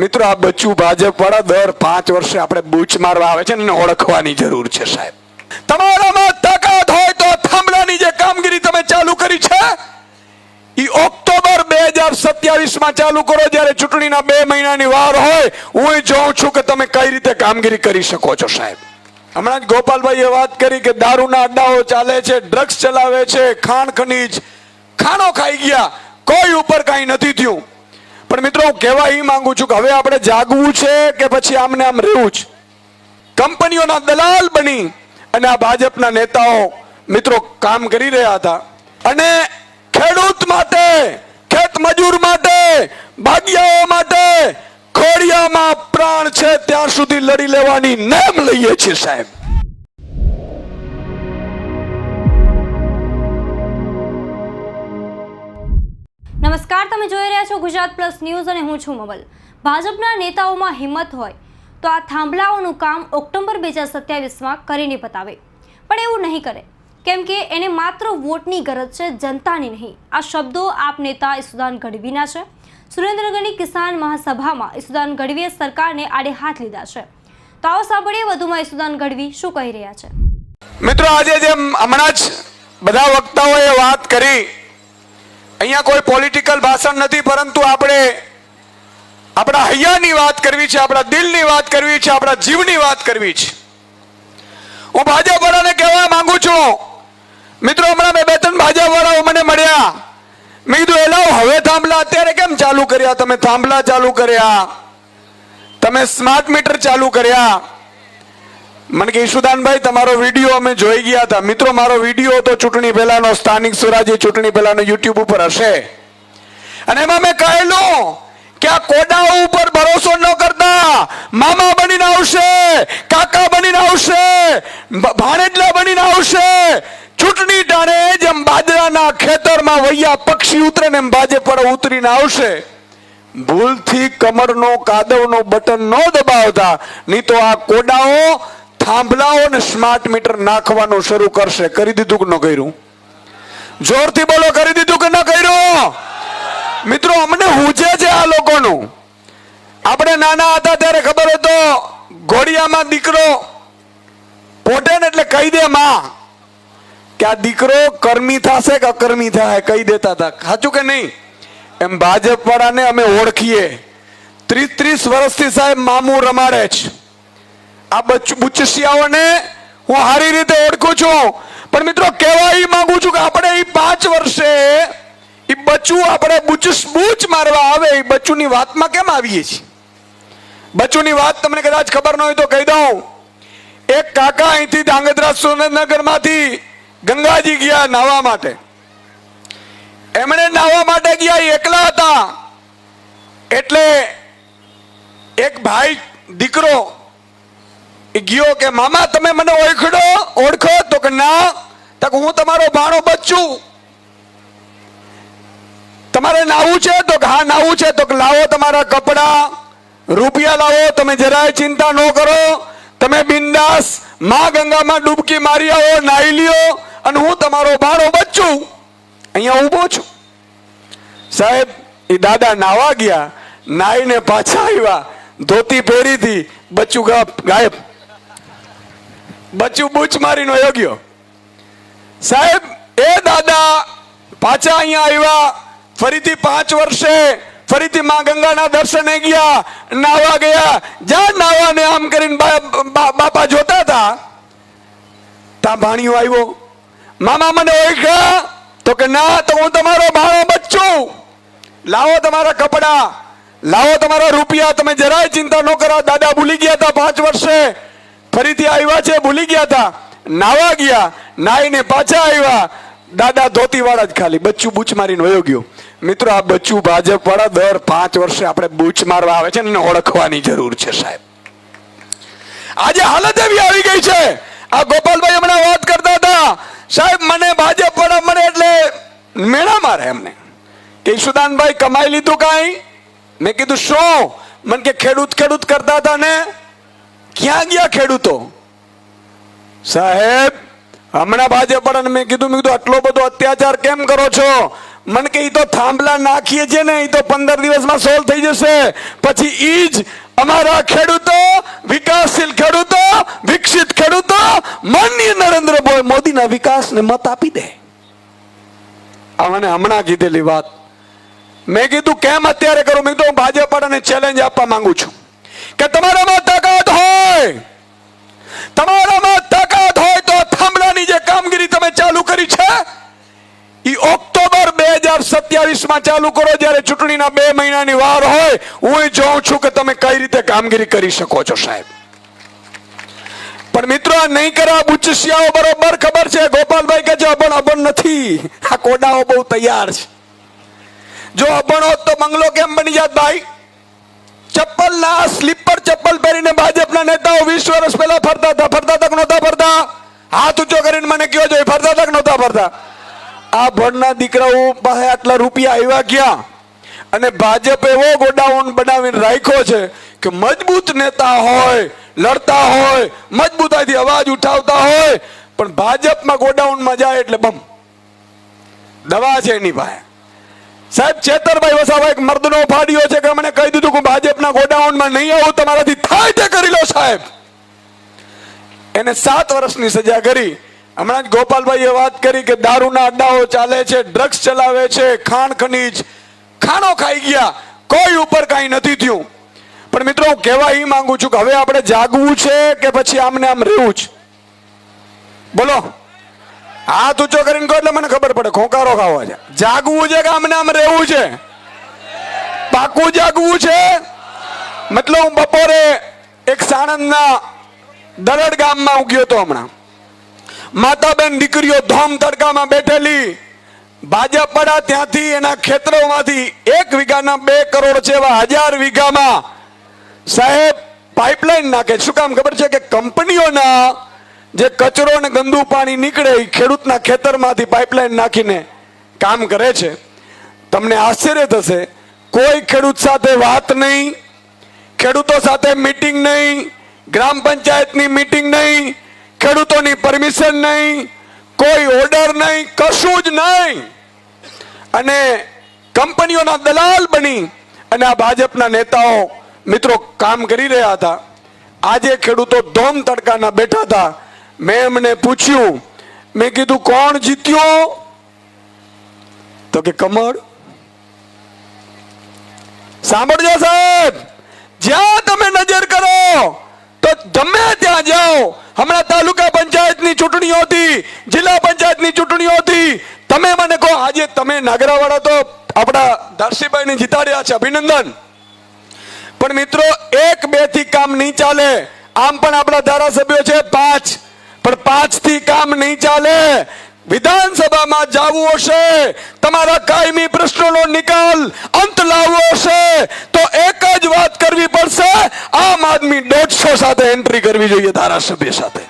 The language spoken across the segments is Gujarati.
મિત્રો આ બચ્ચું ભાજપ વાળા દર 5 વર્ષે આપણે બૂચ મારવા આવે છે ને એને ઓળખવાની જરૂર છે સાહેબ. તમારામાં તાકાત હોય તો થાંભલાની જે કામગીરી તમે ચાલુ કરી છે એ ઓક્ટોબર 2027 માં ચાલુ કરો, જ્યારે ચૂંટણીના 2 મહિનાની વાર હોય. હું જોઉં છું કે તમે કઈ રીતે કામગીરી કરી શકો છો સાહેબ. હમણાં જ ગોપાલભાઈએ વાત કરી કે દારૂના અડ્ડાઓ ચાલે છે, ડ્રગ્સ ચલાવે છે, ખાણ ખનીજ, ખાણો ખાઈ ગયા, કોઈ ઉપર કઈ નથી થયું. પણ મિત્રો હું કહેવા એ માંગુ છું કે હવે આપણે જાગવું છે કે પછી આમને આમ રહેવું છે? કંપનીઓના દલાલ બની અને આ ભાજપના નેતાઓ મિત્રો કામ કરી રહ્યા હતા અને ખેડૂત માટે, ખેત મજૂર માટે, ભાગિયાઓ માટે ખોડિયામાં પ્રાણ છે ત્યાં સુધી લડી લેવાની નેમ લઈએ છીએ સાહેબ. નમસ્કાર, તમે જોઈ રહ્યા છો ગુજરાત પ્લસ ન્યૂઝ અને હું છું મમલ. ભાજપના નેતાઓમાં હિંમત હોય તો આ થાંભલાઓનું કામ ઓક્ટોબર 2027માં કરીને બતાવે, પણ એવું નહીં કરે કેમ કે એને માત્ર વોટની ગરજ છે, જનતાની નહીં. આ શબ્દો આપ નેતા ઈસુદાન ગઢવીના છે. સુરેન્દ્રનગરની કિસાન મહાસભામાં ઈસુદાન ગઢવીએ સરકારને આડે હાથ લીધા છે. તો આવો સાંભળીએ વધુમાં ઈસુદાન ગઢવી શું કહી રહ્યા છે. મિત્રો આજે જેમ હમણાં જ બધા વક્તાઓએ વાત કરી, અહીંયા કોઈ પોલિટિકલ ભાષણ નથી, પરંતુ આપણે આપણા હૈયાની વાત કરવી છે, આપણા દિલની વાત કરવી છે, આપણા જીવની વાત કરવી છે. હું ભાજપ વાળાને કહેવા માંગુ છું, મિત્રો હમણાં 2-3 ભાજપ વાળાઓ મને મળ્યા. મેં કીધું એલાઓ હવે થાંભલા અત્યારે કેમ ચાલુ કર્યા? તમે થાંભલા ચાલુ કર્યા, તમે સ્માર્ટ મીટર ચાલુ કર્યા. મને કે ઈશુદાનભાઈ તમારો વિડીયો અમે જોઈ ગયા હતા. મિત્રો મારો વિડીયો તો ચૂંટણી પહેલાનો, સ્થાનિક સ્વરાજ્ય ચૂંટણી પહેલાનો યુટ્યુબ ઉપર હશે, અને એમાં મેં કહેલું કે આ કોડાઓ ઉપર ભરોસો ન કરતા, મામા બનીને આવશે, કાકા બનીને આવશે, ભાણેજલા બનીને આવશે. ચૂંટણી ટાણે જેમ બાજરાના ખેતરમાં વૈયા પક્ષી ઉતરે ને એમ ભાજપ પર ઉતરીને આવશે. ભૂલથી કમરનો કાદવનો બટન ન દબાવતા, નહીં તો આ કોડાઓ થાંભલાઓ ને સ્માર્ટ મીટર નાખવાનું શરૂ કરશે. કરી દીધું કે ન કર્યું? જોરથી બોલો, કરી દીધું કે ન કર્યું? મિત્રો અમને હુજે છે આ લોકોનું. આપણે નાના હતા ત્યારે ખબર હતો, ઘોડિયામાં દીકરો પોટે ને એટલે કહી દે માં કે આ દીકરો કર્મી થશે કે અકર્મી થાય, કહી દેતા હતા. સાચું કે નહીં? એમ ભાજપ વાળાને અમે ઓળખીએ. 30 વર્ષથી સાહેબ મામું રમાડે છે. આ બુચસિયાઓને હું સારી રીતે ઓળખું છું. પણ મિત્રો કહેવા એ માંગુ છું કે આપણે એ 5 વર્ષે એ બચ્ચું આપણે બૂચ મારવા આવે, એ બચ્ચુની વાતમાં કેમ આવીએ છીએ? બચ્ચુની વાત તમને કદાચ ખબર ન હોય તો કહી દઉં. એક કાકા અહીંથી ધાંગધ્રા સુરેન્દ્રનગર માંથી ગંગાજી ગયા નાહવા માટે. એમણે નાહવા માટે ગયા, એકલા હતા. એટલે એક ભાઈ દીકરો એ ગયો કે મામા તમે મને ઓળખો? તો કે ના. તો હું તમારો ભાણો બચ્ચું, તમારે નાવું છે? તો હા નાવું છે. તો લાવો તમારા કપડા, રૂપિયા લાવો, તમે જરાય ચિંતા ન કરો, તમે બિંદાસ માં ગંગામાં ડૂબકી મારી આવો, નાહી લ્યો, અને હું તમારો ભાણો બચ્ચું અહીંયા ઊભો છું. સાહેબ એ દાદા નાવા ગયા, નાહીને પાછા આવ્યા, ધોતી પહેરી હતી, બચ્ચું ગાયબ. બચ્ચું બૂચ મારીનો યોગ્ય. સાહેબ એ દાદા પાછા અહીંયા આવ્યા, ફરીથી 5 વર્ષે ફરીથી માં ગંગાના દર્શને ગયા, નાવા ગયા. જ્યાં નાવાને આમ કરીને બાપા જોતા હતા, ત્યાં ભાણિયો આવ્યો. મામા મને ઓળખ્યા? તો કે ના. તો હું તમારો ભાણો બચ્ચું, લાવો તમારા કપડા, લાવો તમારા રૂપિયા, તમે જરાય ચિંતા ન કરો. દાદા ભૂલી ગયા હતા 5 વર્ષે, ફરીથી આવ્યા છે, ભૂલી ગયા હતા, નાવા ગયા, નાહીને પાછા આવ્યા. દાદા ધોતી વાળા જ ખાલી, બચ્ચું બૂચ મારીને વયો ગયો. મિત્રો આ બચ્ચું ભાજપ વાળા દર 5 વર્ષે આપણે બૂચ મારવા આવે છે ને એને ઓળખવાની જરૂર છે સાહેબ. આજે હાલત એવી આવી ગઈ છે. આ ગોપાલભાઈ હમણાં વાત કરતા હતા, સાહેબ મને ભાજપ વાળા મળે એટલે મેળા મારે એમને કે ઈશુદાનભાઈ કમાઈ લીધું કાંઈ? મેં કીધું શું? મને કે ખેડૂત કરતા હતા ને. ક્યાં ગયા ખેડૂતો? સાહેબ હમણાં ભાજપ વાળાને મેં કીધું આટલો બધો અત્યાચાર કેમ કરો છો? મને કે ઈ તો થાંભલા નાખીએ છે ને ઈ તો 15 દિવસમાં સોલ્વ થઈ જશે. પછી ઈ જ અમારા ખેડૂતો, વિકાસશીલ ખેડૂતો, વિકસિત ખેડૂતો માનનીય નરેન્દ્ર મોદીના વિકાસને મત આપી દે. આ મને હમણાં કીધેલી વાત. મેં કીધું કેમ અત્યારે કરું? મેં કીધું ભાજપ વાળાને ચેલેન્જ આપવા માંગુ છું કે તમારામાં તાકાત હોય, તમારામાં તાકાત હોય તો થાંભલાની જે કામગીરી તમે ચાલુ કરી છે ઈ ઓક્ટોબર 2027 માં ચાલુ કરો, જ્યારે ચૂંટણીના 2 મહિનાની વાર હોય. હું જોઉં છું કે તમે કઈ રીતે કામગીરી કરી શકો છો સાહેબ. પણ મિત્રો આ નહીં કરવા બુચસિયાઓ બરોબર ખબર છે. ગોપાલભાઈ કે છે અભણ નથી, આ કોડાઓ બહુ તૈયાર છે. જો અભણ હોત તો બંગલો કેમ બની જાત ભાઈ? ચપ્પલ ના સ્લીપર ચપ્પલ પહેરીને ભાજપના નેતાઓ 20 વર્ષ પહેલા ફરતા હતા નહોતા ફરતા? હાથ ઊંચો કરીને મને કયો છો ફરતા હતા કે નહોતા ફરતા? આ ભણના દીકરાઓ પાસે આટલા રૂપિયા આવ્યા ક્યાં? અને ભાજપ એવો ગોડાઉન બનાવીને રાખ્યો છે કે મજબૂત નેતા હોય, લડતા હોય, મજબૂતાઈથી અવાજ ઉઠાવતા હોય, પણ ભાજપમાં ગોડાઉનમાં જાય એટલે બમ દવા છે એની પાસે. સાહેબ ચેતરભાઈ વસાવા એક મર્દનો ફાડ્યો છે કે મને કહી દીધું કે ભાજપના ગોડાઉનમાં નહીં આવું, તમારાથી થાય તે કરી લો સાહેબ. એને 7 વર્ષની સજા કરી. હમણાં જ ગોપાલભાઈએ વાત કરી કે દારૂના અડ્ડાઓ ચાલે છે, ડ્રગ્સ ચલાવે છે, ખાણ ખનીજ, ખાણો ખાઈ ગયા, કોઈ ઉપર કાંઈ નથી થયું. પણ મિત્રો હું કહેવા એ માંગુ છું કે હવે આપણે જાગવું છે કે પછી આમને આમ રહેવું છે? બોલો, હાથ ઊંચો કરીને કહો એટલે મને ખબર પડે. ખોંકારો ખાવા છે. જાગવું છે કે આમને આમ રહેવું છે? પાકું જાગવું છે. મતલબ હું બપોરે એક સાણંદના દરડ ગામમાં હું ગયો તો હમણાં. માતાબેન દીકરીઓ ધોમ તડકામાં બેઠેલી, ભાજપ વાળા ત્યાંથી એના ખેતરોમાંથી 1 વીઘાના 2 કરોડ છે એવા 1000 વીઘામાં સાહેબ પાઇપલાઇન નાખે. શું કામ ખબર છે? કે કંપનીઓના જે કચરો અને ગંદુ પાણી નીકળે એ ખેડૂતના ખેતરમાંથી પાઇપલાઇન નાખીને કામ કરે છે. તમને આશ્ચર્ય થશે, કોઈ ખેડૂત સાથે વાત નહીં, ખેડૂતો સાથે મીટિંગ નહીં, ગ્રામ પંચાયતની મીટિંગ નહીં, ખેડૂતોની પરમિશન નહીં, કોઈ ઓર્ડર નહીં, કશું જ નહીં. અને કંપનીઓના દલાલ બની અને આ ભાજપના નેતાઓ મિત્રો કામ કરી રહ્યા હતા. આજે ખેડૂતો ધોમ તડકાના બેઠા હતા. મેં એમને પૂછ્યું, મેં કીધું કોણ જીત્યો? તો કે કમળ. સાંભળજો સાહેબ, જ્યાં તમે નજર કરો તો ગમે ત્યાં જાઓ. હમણાં તાલુકા પંચાયતની ચૂંટણીઓ હતી, જિલ્લા પંચાયતની ચૂંટણીઓ હતી. તમે મને કહો, આજે તમે નાગરાવાળા તો આપણા ધરસીભાઈને જીતાડ્યા છે, અભિનંદન. પણ મિત્રો 1-2 થી કામ નહીં ચાલે. આમ પણ આપણા ધારાસભ્યો છે 5, પણ 5 થી કામ નહીં ચાલે. વિધાનસભામાં જવું હશે, તમારા કાયમી પ્રશ્નોનો નિકાલ અંત લાવવો હશે તો એક જ વાત કરવી પડશે, આમ આદમી 150 સાથે એન્ટ્રી કરવી જોઈએ, ધારાસભ્ય સાથે.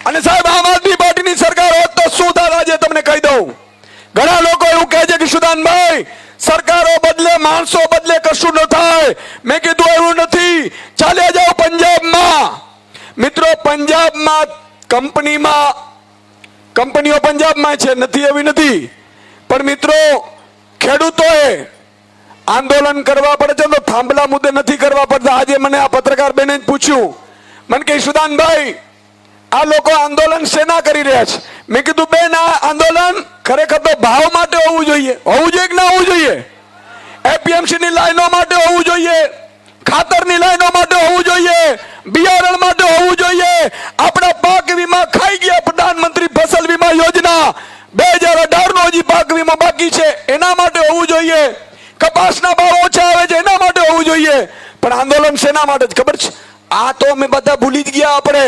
અને સાહેબ આમ આદમી પાર્ટીની સરકાર હોત તો શું થાય આજે તમને કહી દઉં. ઘણા લોકો એવું કહે છે કે સુદાનભાઈ સરકારો બદલે માણસો બદલે કશું ન થાય. મેં કીધું એવું નથી. ચાલ્યા જાઓ પંજાબમાં. મિત્રો પંજાબમાં કંપનીઓ પંજાબમાં છે, નથી એવી નથી, પણ મિત્રો ખેડૂતોએ આંદોલન કરવા પડે છે તો થાંભલા મુદ્દે નથી કરવા પડતા. આજે મને આ પત્રકાર બેને જ પૂછ્યું, મને કે સુદાનભાઈ આ લોકો આંદોલન શેના કરી રહ્યા છે? મેં કીધું બેન આ આંદોલન ખરેખર તો ભાવ માટે હોવું જોઈએ કે ના હોવું જોઈએ? એપીએમસી ની લાઈનો માટે હોવું જોઈએ, ખાતરની લાઈનો માટે હોવું જોઈએ, બિયારણ માટે હોવું જોઈએ. આપણા પાક વીમા ખાઈ ગયા, પ્રધાનમંત્રી ફસલ વીમા યોજના 2018 નો હજી પાક વીમા બાકી છે, એના માટે હોવું જોઈએ. કપાસના ભાવ ઓછા આવે છે એના માટે હોવું જોઈએ. પણ આંદોલન શેના માટે ખબર છે? આ તો અમે બધા ભૂલી જ ગયા. આપણે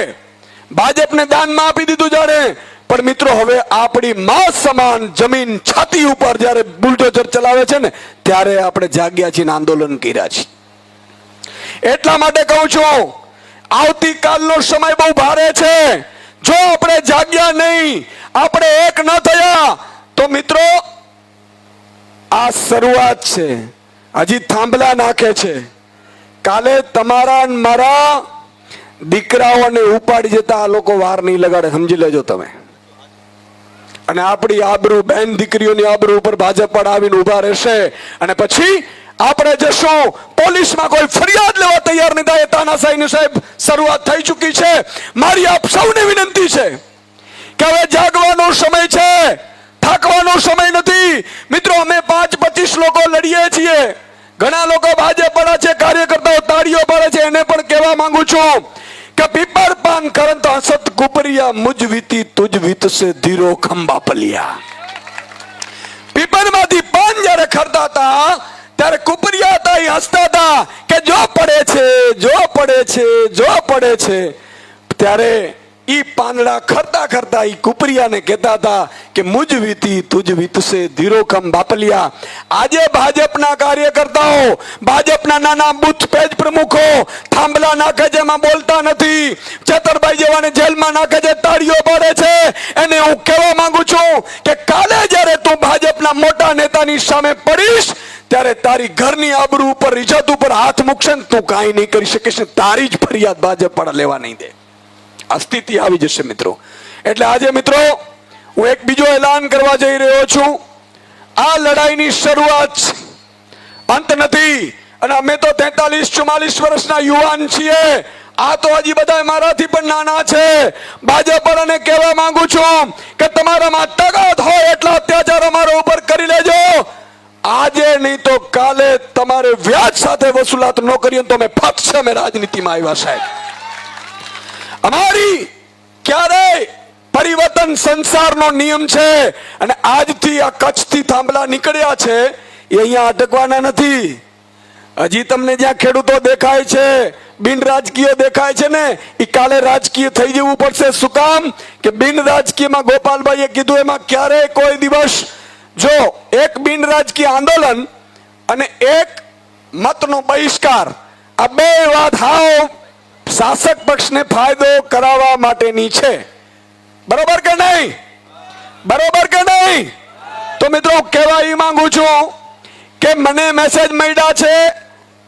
ભાજપને દાનમાં આપી દીધું જાણે. પણ મિત્રો હવે આપણી માં સમાન જમીન છાતી ઉપર જ્યારે બુલડોઝર ચલાવે છે ને ત્યારે આપણે જાગ્યા છીએ, આંદોલન કર્યા છે. એટલા માટે કહું છું, આવતીકાલનો સમય બહુ ભારે છે. જો આપણે જાગ્યા નહીં, આપણે એક ન થયા તો મિત્રો આ શરૂઆત છે. હજી થાંભલા નાખે છે. કાલે તમારા મારા દીકરાઓને ઉપાડી જતા આ લોકો વાર નહીં લગાડે, સમજી લેજો તમે. અને આપણી આબરૂ બેન દીકરીઓની આબરૂ ઉપર ભાજપ પણ આવીને ઉભા રહેશે અને પછી આપણે જશું પોલીસમાં કોઈ ફરિયાદ લેવા તૈયાર નહીં થાય. તાનાશાહીની સાહેબ શરૂઆત થઈ ચૂકી છે. મારી આપ સૌને વિનંતી છે કે હવે જાગવાનો સમય છે, થાકવાનો સમય નથી. મિત્રો અમે 5-25 લોકો લડીએ છીએ. ઘણા લોકો ભાજપ વાળા છે, કાર્યકર્તાઓ તાળીઓ પાડે છે. એને પણ કહેવા માંગુ છું કે પીપર પાન કરંત હસત કુપરિયા મુજ વીતી તુજ વીતશે ધીરો ખંભા પલિયા. પીપરમાંથી પાન જ્યારે ખરતા હતા ત્યારે કુપરિયા હતા, એ હસતા હતા કે જો પડે છે, જો પડે છે, જો પડે છે. ત્યારે ઈ પાંદડા ખરતા ખરતા ઈ કુપરિયાને કહેતા હતા કે મુજ વીતી તુજ વીતશે ધીરો ખંભા બાપલિયા. આજે ભાજપના કાર્યકર્તાઓ, ભાજપના નાના બુથ પેજ પ્રમુખો થાંભલા નાખે છે, એમાં બોલતા નથી. ચેતરભાઈ જેવાને જેલમાં નાખે છે, તાળીઓ પાડે છે. એને હું કહેવા માંગુ છું કે કાલે જ્યારે તું ભાજપના મોટા નેતાની સામે પડીશ ત્યારે તારી ઘરની આબરૂ ઉપર, ઇજ્જત ઉપર હાથ મૂકશે ને તું કાંઈ નહીં કરી શકીશ. તારી જ ફરિયાદ ભાજપ પણ લેવા નહીં દે. આ સ્થિતિ આવી જશે મિત્રો. એટલે આજે મિત્રો હું એક બીજો એલાન કરવા જઈ રહ્યો છું. આ લડાઈની શરૂઆત, અંત નથી. અને અમે તો 43-44 વર્ષના યુવાન છીએ. આ તો હજી બધા મારાથી પણ નાના છે. ભાજપ વાળાને કહેવા માંગુ છું કે તમારામાં તાકાત હોય એટલા અત્યાચાર અમારા ઉપર કરી લેજો. આજે નહીં તો કાલે તમારે વ્યાજ સાથે વસૂલાત ન કરીએ તો અમે ફક્ત અમે રાજનીતિમાં આવ્યા સાહેબ. અમારી ક્યારે પરિવર્તન સંસારનો નિયમ છે. અને આજથી આ કચ્છથી થાંભલા નીકળ્યા છે એ અહીંયા અટકવાના નથી. હજી તમને જ્યાં ખેડૂતો દેખાય છે, બિન રાજકીય દેખાય છે ને, એ કાલે રાજકીય થઈ જવું પડશે. શું કામ? કે બિન રાજકીયમાં ગોપાલભાઈએ કીધું એમાં ક્યારેય કોઈ દિવસ જો એક બિન રાજકીય આંદોલન અને એક મતનો બહિષ્કાર, આ બે વાત હાવ શાસક પક્ષને ફાયદો કરાવવા માટેની છે. બરોબર કે નહીં? બરોબર કે નહીં? તો મિત્રો કહેવા એ માંગુ છું કે મને મેસેજ મળ્યા છે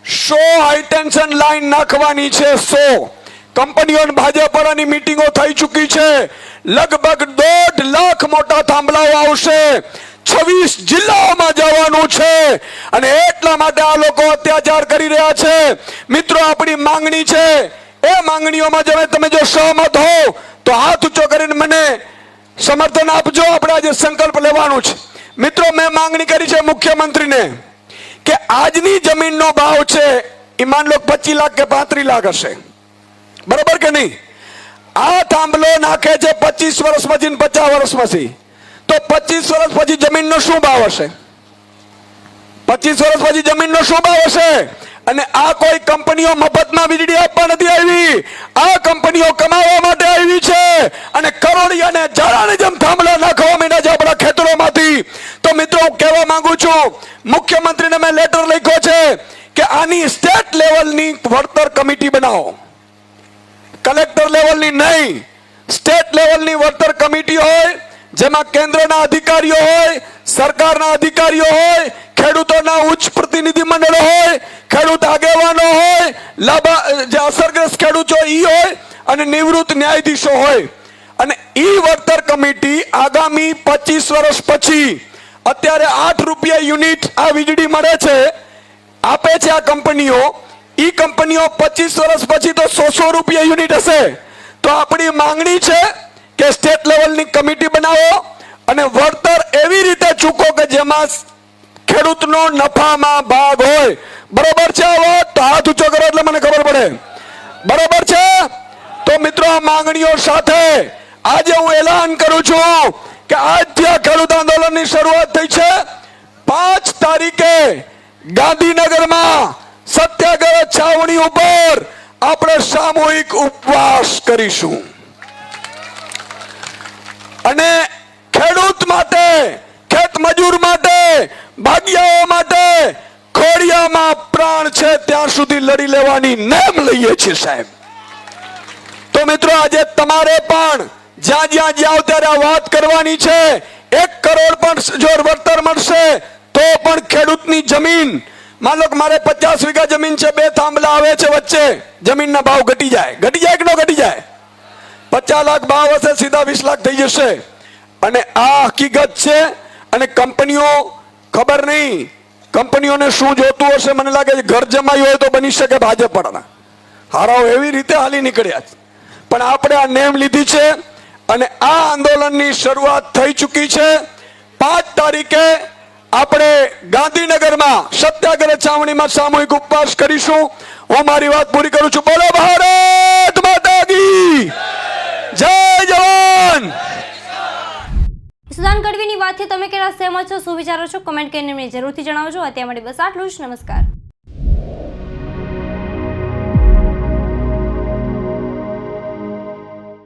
100 હાઈ ટેન્શન લાઈન નાખવાની છે. 100 કંપનીઓ ભાજપ વાળાની મીટિંગો થઈ ચૂકી છે. લગભગ 1.5 લાખ મોટા થાંભલાઓ આવશે. 26 જિલ્લાઓમાં જવાનું છે. અને એટલા માટે આ લોકો અત્યાચાર કરી રહ્યા છે. મિત્રો આપણી માંગણી છે, એ માંગણીઓમાં તમે જો સહમત હો તો હાથ ઊંચો કરીને મને સમર્થન આપજો. આપણે આજે સંકલ્પ લેવાનો છે. મિત્રો મેં માંગણી કરી છે મુખ્યમંત્રીને કે આજની જમીનનો ભાવ છે એ માન લો 25 લાખ કે 35 લાખ હશે. બરોબર કે નહીં? આ થાંભલો નાખે છે 25 વર્ષ પછી 50 વર્ષ પછી. તો 25 વર્ષ પછી જમીનનો શું ભાવ હશે? 25 વર્ષ પછી જમીનનો શું ભાવ હશે? અને આ કોઈ કંપનીઓ મફતમાં વીજળી આપવા નથી આવી. આ કંપનીઓ કમાવા માટે આવી છે. અને કરોડિયાને જાળાને જેમ થાંભલા નાખવા માંડ્યા છે આપણા ખેતરોમાંથી. તો મિત્રો હું કહેવા માંગુ છું, મુખ્યમંત્રીને મેં લેટર લખ્યો છે કે આની સ્ટેટ લેવલની વળતર કમિટી બનાવો. કલેક્ટર લેવલની નહીં, સ્ટેટ લેવલની વળતર કમિટી હોય જેમાં કેન્દ્રના અધિકારીઓ હોય, સરકારના અધિકારીઓ હોય, ખેડૂતોના ઉચ્ચ પ્રતિનિધિ મંડળ હોય, ખેડૂત આગેવાનો હોય, જે અસરગ્રસ્ત ખેડૂતો ઈ હોય અને નિવૃત્ત ન્યાયાધીશો હોય. અને ઈ વળતર કમિટી આગામી 25 વર્ષ પછી, અત્યારે 8 રૂપિયા યુનિટ આ વીજળી મળે છે, આપે છે આ કંપનીઓ. ઈ કંપનીઓ 25 વર્ષ પછી તો 100 રૂપિયા યુનિટ હશે. તો આપણી માંગણી છે કે સ્ટેટ લેવલની કમિટી બનાવો અને વળતર એવી રીતે ચૂકો કે જેમાં ખેડૂતનો નફામાં ભાગ હોય. બરોબર છે? આ વાત તો હાથ ઊંચો કરો એટલે મને ખબર પડે. બરોબર છે? તો મિત્રો આ માંગણીઓ સાથે આજે હું એલાન કરું છું કે આજથી આ ખેડૂત આંદોલનની શરૂઆત થઈ છે. 5 તારીખે ગાંધીનગરમાં સત્યાગ્રહ છાવણી ઉપર આપણે સામૂહિક ઉપવાસ કરીશું. અને ખેડૂત માટે, ખેત મજૂર માટે, ભાગિયાઓ માટે ખોડિયામાં પ્રાણ છે ત્યાં સુધી લડી લેવાની નેમ લઈએ છીએ સાહેબ. તો મિત્રો આજે તમારે પણ જ્યાં જ્યાં જાવ ત્યારે આ વાત કરવાની છે. 1 કરોડ પણ જો વળતર મળશે તો પણ ખેડૂતની જમીન, માન લો કે મારે 50 વીઘા જમીન છે, 2 થાંભલા આવે છે વચ્ચે, જમીનના ભાવ ઘટી જાય. ઘટી જાય કે ન ઘટી જાય? 50 લાખ ભાવ હશે, સીધા 20 લાખ થઈ જશે. અને આ હકીકત છે. અને કંપનીઓ ખબર નહીં કંપનીઓને શું જોતું હશે. મને લાગે છે ઘર જમાયું હોય તો બની શકે ભાજપ વાળાના હારાઓ એવી રીતે હાલી નીકળ્યા છે. પણ આપણે આ નેમ લીધી છે અને આ આંદોલનની શરૂઆત થઈ ચૂકી છે. 5 તારીખે આપણે ગાંધીનગરમાં સત્યાગ્રહ છાવણીમાં સામૂહિક ઉપવાસ કરીશું. હું મારી વાત પૂરી કરું છું. બોલો ભારત માતા કી જય જવાન. સુદાન ગઢવીની વાતથી તમે કેટલા સહેમત છો, શું વિચારો છો, કમેન્ટ કરીને મને જરૂરથી જણાવજો. અત્યારે માટે બસ આટલું જ. નમસ્કાર.